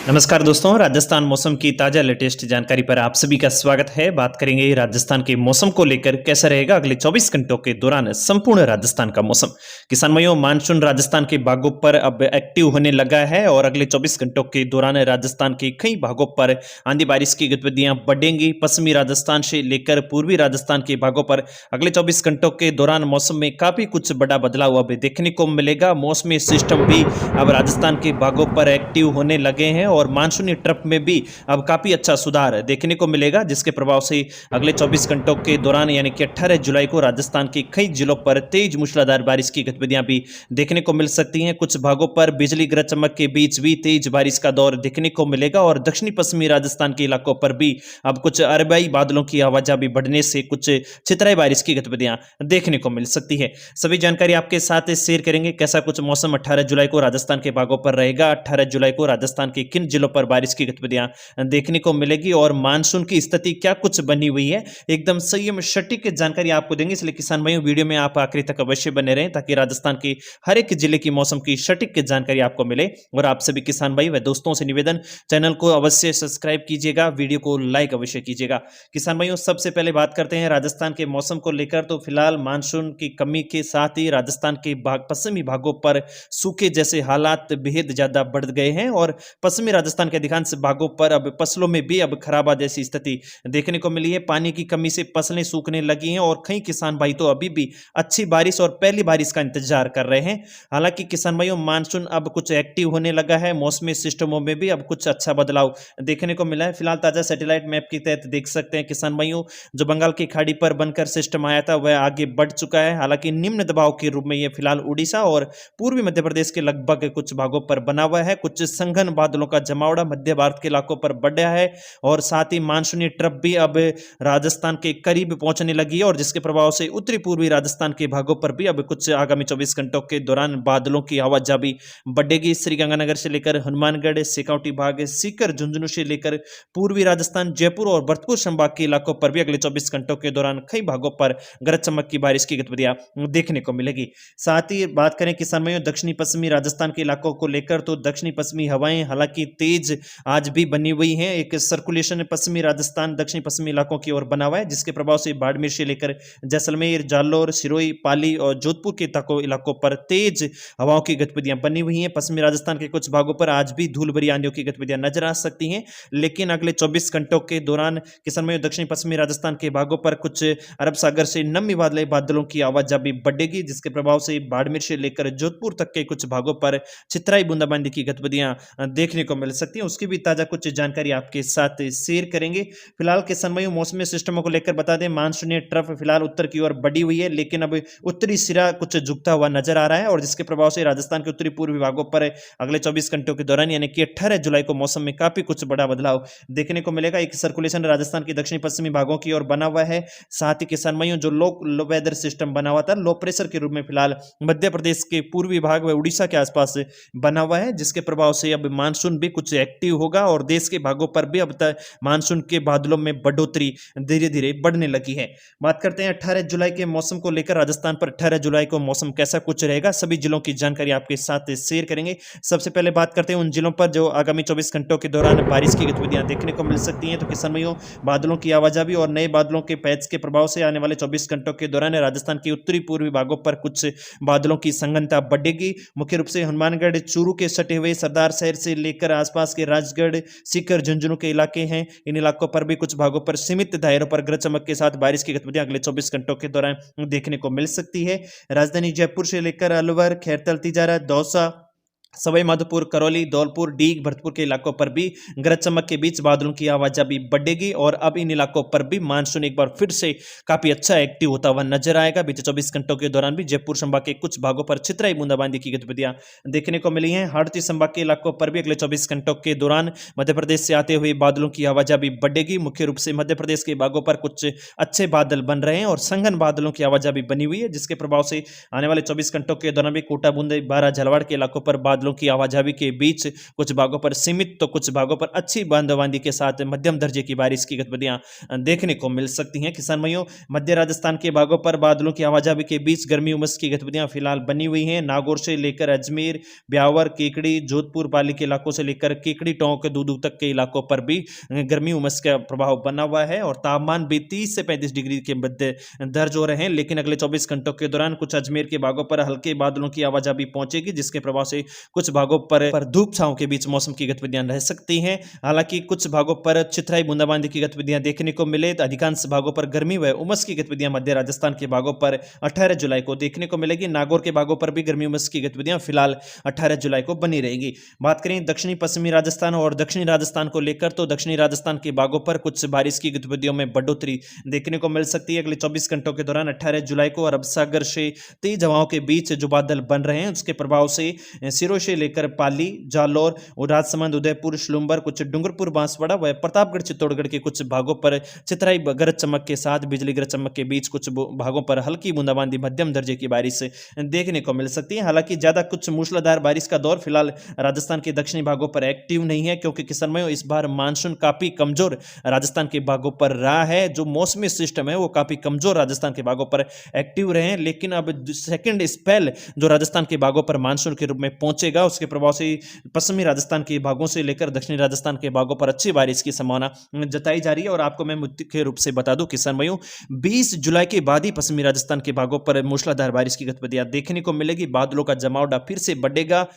नमस्कार दोस्तों, राजस्थान मौसम की ताज़ा लेटेस्ट जानकारी पर आप सभी का स्वागत है। बात करेंगे राजस्थान के मौसम को लेकर, कैसा रहेगा अगले 24 घंटों के दौरान संपूर्ण राजस्थान का मौसम। किसान भाइयों, मानसून राजस्थान के भागों पर अब एक्टिव होने लगा है और अगले 24 घंटों के दौरान राजस्थान के कई भागों पर आंधी बारिश की गतिविधियां बढ़ेंगी। पश्चिमी राजस्थान से लेकर पूर्वी राजस्थान के भागों पर अगले 24 घंटों के दौरान मौसम में काफी कुछ बड़ा बदलाव अब देखने को मिलेगा। मौसमी सिस्टम भी अब राजस्थान के भागों पर एक्टिव होने लगे हैं और मानसूनी ट्रफ में भी अब काफी अच्छा सुधार देखने को मिलेगा, जिसके प्रभाव से अगले 24 घंटों के दौरान यानी कि 18 जुलाई को राजस्थान के कई जिलों पर तेज मूसलाधार बारिश की गतिविधियां भी देखने को मिल सकती हैं। कुछ भागों पर बिजली गरज चमक के बीच भी तेज बारिश का दौर देखने को मिलेगा और दक्षिणी पश्चिमी राजस्थान के इलाकों पर भी अब कुछ अरबाई बादलों की आवाजाही बढ़ने से कुछ छितराई बारिश की गतिविधियां देखने को मिल सकती है। सभी जानकारी आपके साथ शेयर करेंगे। कैसा कुछ मौसम 18 जुलाई को राजस्थान के भागों पर रहेगा, 18 जुलाई को राजस्थान के किन जिलों पर बारिश की गतिविधियां देखने को मिलेगी और मानसून की स्थिति क्या कुछ बनी हुई है, एकदम संयम सटीक जानकारी आपको देंगे। इसलिए किसान भाइयों, वीडियो में आप आखिरी तक अवश्य बने रहें ताकि राजस्थान के हर एक जिले की मौसम की सटीक जानकारी आपको मिले। और आप सभी किसान भाई व दोस्तों से निवेदन, चैनल को अवश्य सब्सक्राइब कीजिएगा, वीडियो को लाइक अवश्य कीजिएगा। किसान भाइयों, सबसे पहले बात करते हैं राजस्थान के मौसम को लेकर। तो फिलहाल मानसून की कमी के साथ ही राजस्थान के पश्चिमी भागों पर सूखे जैसे हालात बेहद ज्यादा बढ़ गए हैं और पश्चिमी राजस्थान के अधिकांश भागों पर अब फसलों में भी अब खराबा जैसी स्थिति देखने को मिली है। पानी की कमी से फसलें सूखने लगी हैं और कई किसान भाई तो अभी भी अच्छी बारिश और पहली बारिश का इंतजार कर रहे हैं। हालांकि किसान भाइयों, मानसून अब कुछ एक्टिव होने लगा है, मौसमी सिस्टमों में भी अब कुछ अच्छा बदलाव देखने को मिला है। फिलहाल ताजा सैटेलाइट मैप के तहत देख सकते हैं किसान भाइयों, जो बंगाल की खाड़ी पर बनकर सिस्टम आया था वह आगे बढ़ चुका है। हालांकि निम्न दबाव के रूप में यह फिलहाल उड़ीसा और पूर्वी मध्य प्रदेश के लगभग कुछ भागों पर बना हुआ है। कुछ संघन बादलों का जमावड़ा मध्य भारत के इलाकों पर बढ़ा है और साथ ही मानसूनी ट्रफ भी अब राजस्थान के करीब पहुंचने लगी है और जिसके प्रभाव से उत्तरी पूर्वी राजस्थान के भागों पर भी अब कुछ आगामी 24 घंटों के दौरान बादलों की आवाजाही बढ़ेगी। श्रीगंगानगर से लेकर हनुमानगढ़, सिकाउटी भाग, सीकर, झुंझुनू से लेकर पूर्वी राजस्थान, जयपुर और भरतपुर संभाग के इलाकों पर भी अगले 24 घंटों के दौरान कई भागों पर गरज चमक की बारिश की गतिविधियां देखने को मिलेगी। साथ ही बात करें किसान भाइयों दक्षिणी पश्चिमी राजस्थान के इलाकों को लेकर, तो दक्षिणी पश्चिमी हवाएं हालांकि तेज आज भी बनी हुई हैं। एक सर्कुलेशन पश्चिमी राजस्थान दक्षिणी पश्चिमी इलाकों की ओर बना हुआ है, जिसके प्रभाव से बाड़मेर से लेकर जैसलमेर, जालोर, सिरोही, पाली और जोधपुर के तक इलाकों पर तेज हवाओं की गतिविधियां बनी हुई हैं। पश्चिमी राजस्थान के कुछ भागों पर आज भी धूल भरी आंधियों की गतिविधियां नजर आ सकती हैं, लेकिन अगले 24 घंटों के दौरान किसान भाइयों दक्षिणी पश्चिमी राजस्थान के भागों पर कुछ अरब सागर से नमी वाले बादलों की आवाजाही बढ़ेगी, जिसके प्रभाव से बाड़मेर से लेकर जोधपुर तक के कुछ भागों पर छितराई बूंदाबांदी की गतिविधियां देखने को मिल सकती हैं। उसकी भी ताजा कुछ जानकारी आपके साथ शेयर करेंगे। फिलहाल किसान भाइयों, मौसमी सिस्टमों को लेकर बता दें, मानसूनी ट्रफ फिलहाल उत्तर की ओर बढ़ी हुई है, लेकिन अब उत्तरी सिरा कुछ झुकता हुआ नजर आ रहा है और जिसके प्रभाव से राजस्थान के उत्तरी पूर्वी भागों पर अगले 24 घंटों के दौरान यानी कि 18 जुलाई को मौसम में काफी कुछ बड़ा बदलाव देखने को मिलेगा। एक सर्कुलेशन राजस्थान के दक्षिणी पश्चिमी भागों की ओर बना हुआ है। साथ ही किसान भाइयों, जो लो वेदर सिस्टम बना हुआ था लो प्रेशर के रूप में फिलहाल मध्य प्रदेश के पूर्वी भाग व उड़ीसा के आसपास बना हुआ है, जिसके प्रभाव से अब मानसून भी कुछ एक्टिव होगा और देश के भागों पर भी अब तक मानसून के बादलों में बढ़ोतरी धीरे धीरे बढ़ने लगी है। बात करते हैं 18 जुलाई के मौसम को लेकर। राजस्थान पर 18 जुलाई को मौसम कैसा कुछ रहेगा, सभी जिलों की जानकारी आपके साथ शेयर करेंगे। सबसे पहले बात करते हैं उन जिलों पर जो आगामी 24 घंटों के दौरान बारिश की गतिविधियां देखने को मिल सकती हैं। तो किसान भाइयों, बादलों की आवाजाही और नए बादलों के पैच के प्रभाव से आने वाले 24 घंटों के दौरान राजस्थान के उत्तरी पूर्वी भागों पर कुछ बादलों की संघनता बढ़ेगी। मुख्य रूप से हनुमानगढ़, चूरू के सटे हुए सरदार शहर से लेकर आसपास के राजगढ़, सीकर, झुंझुनू के इलाके हैं, इन इलाकों पर भी कुछ भागों पर सीमित दायरों पर गरज चमक के साथ बारिश की गतिविधियां अगले 24 घंटों के दौरान देखने को मिल सकती है। राजधानी जयपुर से लेकर अलवर, खैरतल, तिजारा, दौसा, सवाई माधोपुर, करौली, धौलपुर, डीग, भरतपुर के इलाकों पर भी गरज चमक के बीच बादलों की आवाजाही बढ़ेगी और अब इन इलाकों पर भी मानसून एक बार फिर से काफी अच्छा एक्टिव होता हुआ नजर आएगा। बीते 24 घंटों के दौरान भी जयपुर संभाग के कुछ भागों पर छितराई बूंदाबांदी की गतिविधियां देखने को मिली हैं। हाड़ती संभाग के इलाकों पर भी अगले 24 घंटों के दौरान मध्य प्रदेश से आते हुए बादलों की आवाजाही बढ़ेगी। मुख्य रूप से मध्य प्रदेश के भागों पर कुछ अच्छे बादल बन रहे हैं और संघन बादलों की आवाजाही बनी हुई है, जिसके प्रभाव से आने वाले 24 घंटों के दौरान भी कोटा, बूंदी, बारा, झालावाड़ के इलाकों पर बादल बादलों की आवाजाही के बीच कुछ भागों पर सीमित तो कुछ भागों पर अच्छी बूंदाबांदी के साथ मध्यम दर्जे की बारिश की गतिविधियां देखने को मिल सकती हैं। किसान भाइयों, मध्य राजस्थान के भागों पर बादलों की आवाजाही के बीच गर्मी उमस की गतिविधियां फिलहाल बनी हुई हैं। नागौर से लेकर अजमेर, ब्यावर, केकड़ी, जोधपुर पाली के इलाकों से लेकर केकड़ी टोंक दूदू तक के इलाकों पर भी गर्मी उमस का प्रभाव बना हुआ है और तापमान भी 30 से 35 डिग्री के मध्य दर्ज हो रहे हैं। लेकिन अगले 24 घंटों के दौरान कुछ अजमेर के भागों पर हल्के बादलों की आवाजाही पहुंचेगी, जिसके प्रभाव से कुछ भागों पर धूप छांव के बीच मौसम की गतिविधियां रह सकती हैं। हालांकि कुछ भागों पर चिथराई बूंदाबांदी की गतिविधियां देखने को मिले तो अधिकांश भागों पर गर्मी व उमस की गतिविधियां मध्य राजस्थान के भागों पर 18 जुलाई को देखने को मिलेगी। नागौर के भागों पर भी गर्मी उमस की गतिविधियां फिलहाल 18 जुलाई को बनी रहेगी। बात करें दक्षिणी पश्चिमी राजस्थान और दक्षिणी राजस्थान को लेकर, तो दक्षिणी राजस्थान के भागों पर कुछ बारिश की गतिविधियों में बढ़ोतरी देखने को मिल सकती है। अगले 24 घंटों के दौरान 18 जुलाई को अरब सागर से तेज हवाओं के बीच जो बादल बन रहे हैं उसके प्रभाव से सिरों से लेकर पाली, जालौर और राजसमंद, उदयपुर, श्लूम्बर, कुछ डूंगरपुर, बांसवाड़ा व प्रतापगढ़, चित्तौड़गढ़ के कुछ भागों पर चितराई गरज चमक के साथ बिजली गरज चमक के बीच कुछ भागों पर हल्की बूंदाबांदी मध्यम दर्जे की बारिश देखने को मिल सकती है। हालांकि ज्यादा कुछ मूसलाधार बारिश का दौर फिलहाल राजस्थान के दक्षिणी भागों पर एक्टिव नहीं है, क्योंकि किसान भाइयों इस बार मानसून काफी कमजोर राजस्थान के भागों पर रहा है। जो मौसमी सिस्टम है वो काफी कमजोर राजस्थान के भागों पर एक्टिव रहे हैं। लेकिन अब सेकंड स्पेल जो राजस्थान के भागों पर मानसून के रूप में पहुंचेगा, उसके प्रभाव से पश्चिमी राजस्थान के भागों से लेकर दक्षिणी राजस्थान के भागों पर अच्छी बारिश की संभावना जताई जा रही है। और आपको मैं मुख्य रूप से बता दूं किसान भाइयों, 20 जुलाई के बाद ही पश्चिमी राजस्थान के भागों पर मूसलाधार बारिश की गतिविधियां देखने को मिलेगी। बादलों का जमावड़ा फिर से बढ़ेगा।